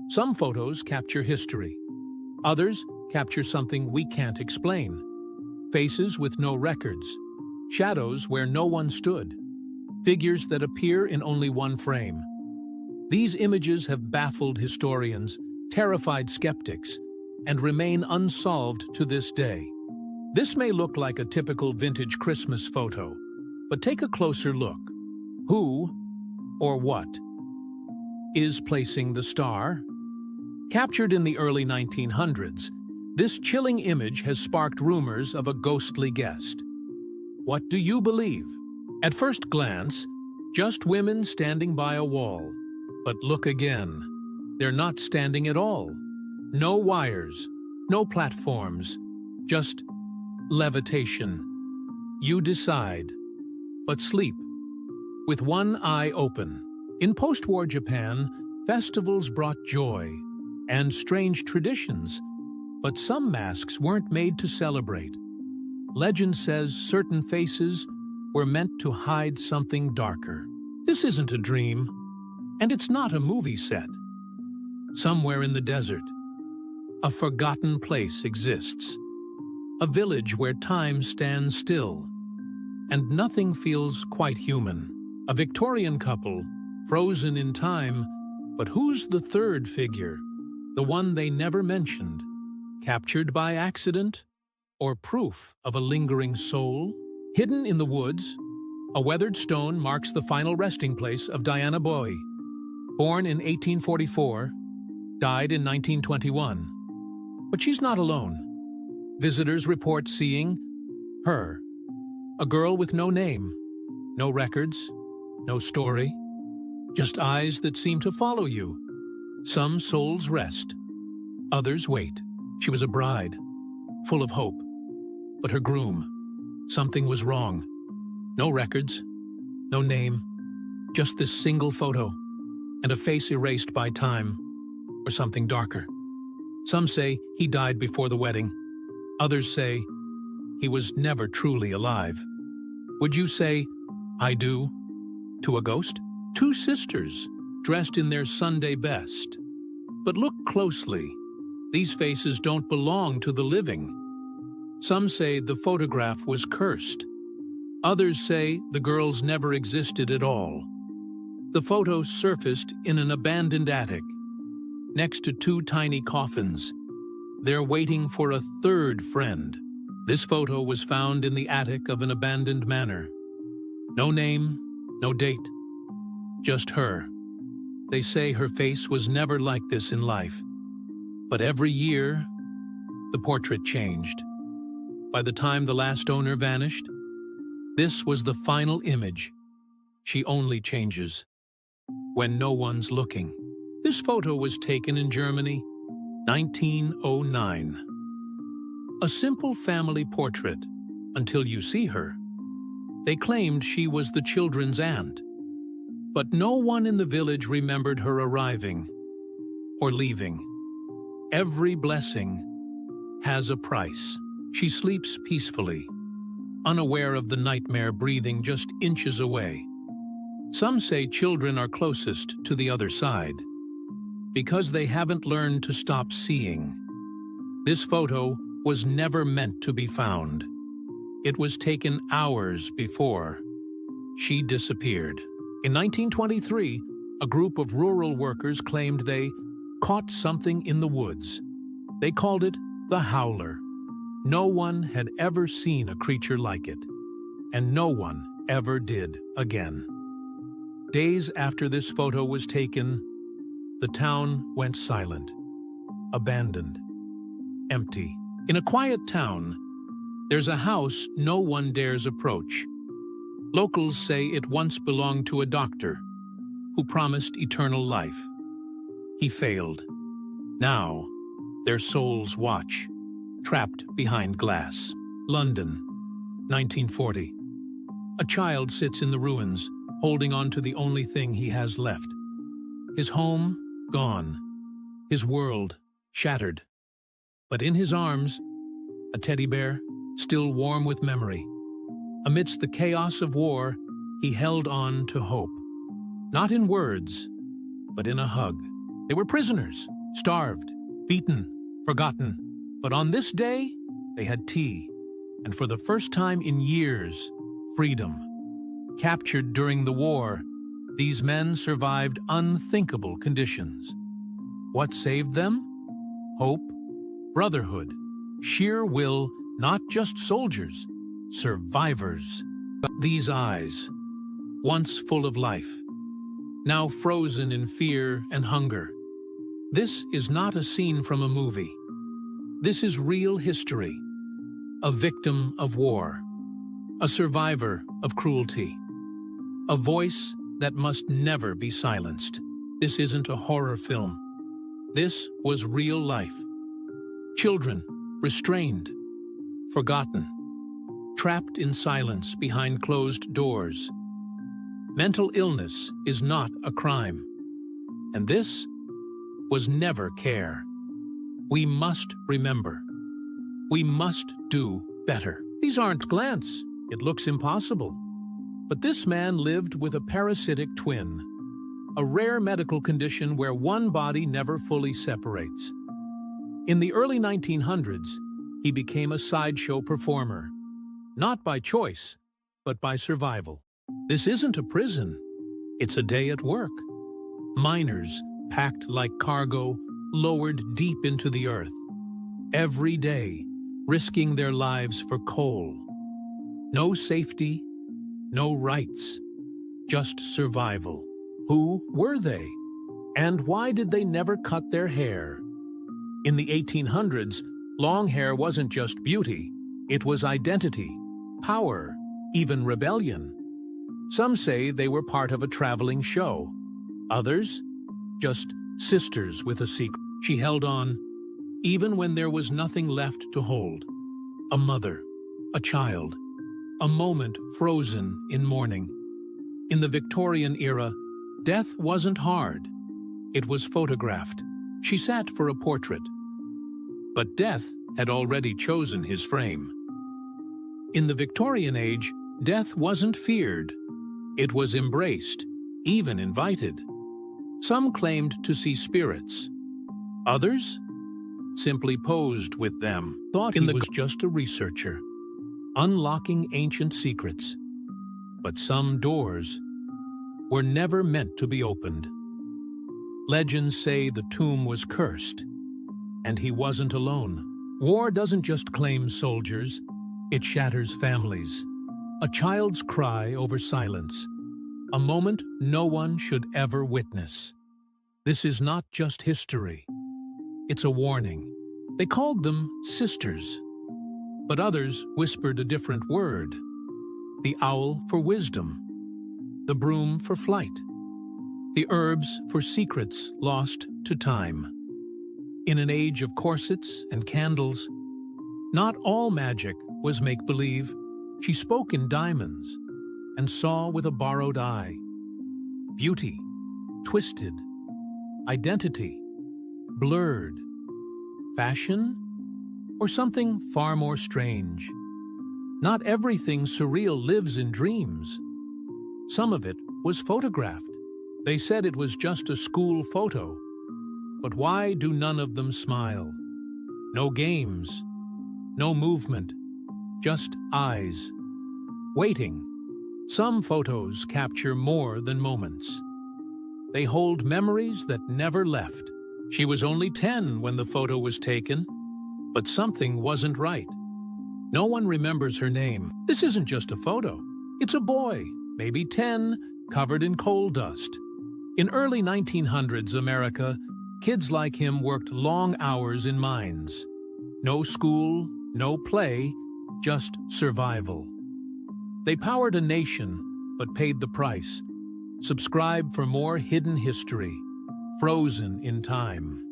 Some photos capture history. Others capture something we can't explain. Faces with no records. Shadows where no one stood. Figures that appear in only one frame. These images have baffled historians, terrified skeptics, and remain unsolved to this day. This may look like a typical vintage Christmas photo, but take a closer look. Who, or what, is placing the star? Captured in the early 1900s, this chilling image has sparked rumors of a ghostly guest. What do you believe? At first glance, just women standing by a wall. But look again. They're not standing at all. No wires, no platforms, just levitation. You decide. But sleep, with one eye open. In post-war Japan, festivals brought joy and strange traditions, but some masks weren't made to celebrate. Legend says certain faces were meant to hide something darker. This isn't a dream, and it's not a movie set. Somewhere in the desert, a forgotten place exists. A village where time stands still, and nothing feels quite human. A Victorian couple, frozen in time, but who's the third figure? The one they never mentioned? Captured by accident? Or proof of a lingering soul? Hidden in the woods, a weathered stone marks the final resting place of Diana Bowie. Born in 1844, died in 1921. But she's not alone. Visitors report seeing her, a girl with no name, no records, no story, just eyes that seem to follow you. Some souls rest, others wait. She was a bride, full of hope. But her groom, something was wrong. No records, no name, just this single photo, and a face erased by time, or something darker. Some say he died before the wedding. Others say he was never truly alive. Would you say, "I do," to a ghost? Two sisters, dressed in their Sunday best. But look closely. These faces don't belong to the living. Some say the photograph was cursed. Others say the girls never existed at all. The photo surfaced in an abandoned attic, next to two tiny coffins. They're waiting for a third friend. This photo was found in the attic of an abandoned manor. No name, no date, just her. They say her face was never like this in life. But every year, the portrait changed. By the time the last owner vanished, this was the final image. She only changes when no one's looking. This photo was taken in Germany, 1909. A simple family portrait, until you see her. They claimed she was the children's aunt. But no one in the village remembered her arriving or leaving. Every blessing has a price. She sleeps peacefully, unaware of the nightmare breathing just inches away. Some say children are closest to the other side, because they haven't learned to stop seeing. This photo was never meant to be found. It was taken hours before she disappeared. In 1923, a group of rural workers claimed they caught something in the woods. They called it the howler. No one had ever seen a creature like it, and no one ever did again. Days after this photo was taken, the town went silent, abandoned, empty. In a quiet town, there's a house no one dares approach. Locals say it once belonged to a doctor who promised eternal life. He failed. Now, their souls watch, trapped behind glass. London, 1940. A child sits in the ruins, holding on to the only thing he has left. His home, gone. His world, shattered. But in his arms, a teddy bear, still warm with memory. Amidst the chaos of war, he held on to hope. Not in words, but in a hug. They were prisoners, starved, beaten, forgotten. But on this day, they had tea, and for the first time in years, freedom. Captured during the war, these men survived unthinkable conditions. What saved them? Hope, brotherhood, sheer will, not just soldiers, survivors. These eyes, once full of life, now frozen in fear and hunger. This is not a scene from a movie. This is real history. A victim of war, a survivor of cruelty, a voice that must never be silenced. This isn't a horror film. This was real life. Children restrained, forgotten, trapped in silence behind closed doors. Mental illness is not a crime, and this was never care. We must remember. We must do better. These aren't glants. It looks impossible. But this man lived with a parasitic twin, a rare medical condition where one body never fully separates. In the early 1900s, he became a sideshow performer, not by choice, but by survival. This isn't a prison. It's a day at work. Miners, packed like cargo, lowered deep into the earth. Every day, risking their lives for coal. No safety, no rights, just survival. Who were they? And why did they never cut their hair? In the 1800s, long hair wasn't just beauty. It was identity, power, even rebellion. Some say they were part of a traveling show. Others, just sisters with a secret. She held on, even when there was nothing left to hold. A mother, a child, a moment frozen in mourning. In the Victorian era, death wasn't hard. It was photographed. She sat for a portrait. But death had already chosen his frame. In the Victorian age, death wasn't feared. It was embraced, even invited. Some claimed to see spirits. Others simply posed with them, thought he was just a researcher, unlocking ancient secrets. But some doors were never meant to be opened. Legends say the tomb was cursed, and he wasn't alone. War doesn't just claim soldiers, it shatters families. A child's cry over silence, a moment no one should ever witness. This is not just history, it's a warning. They called them sisters, but others whispered a different word. The owl for wisdom, the broom for flight, the herbs for secrets lost to time. In an age of corsets and candles, not all magic was make-believe. She spoke in diamonds and saw with a borrowed eye. Beauty, twisted, identity, blurred, fashion, or something far more strange. Not everything surreal lives in dreams. Some of it was photographed. They said it was just a school photo. But why do none of them smile? No games, no movement, just eyes, waiting. Some photos capture more than moments. They hold memories that never left. She was only 10 when the photo was taken, but something wasn't right. No one remembers her name. This isn't just a photo. It's a boy, maybe 10, covered in coal dust. In early 1900s America, kids like him worked long hours in mines. No school, no play, just survival. They powered a nation, but paid the price. Subscribe for more hidden history, frozen in time.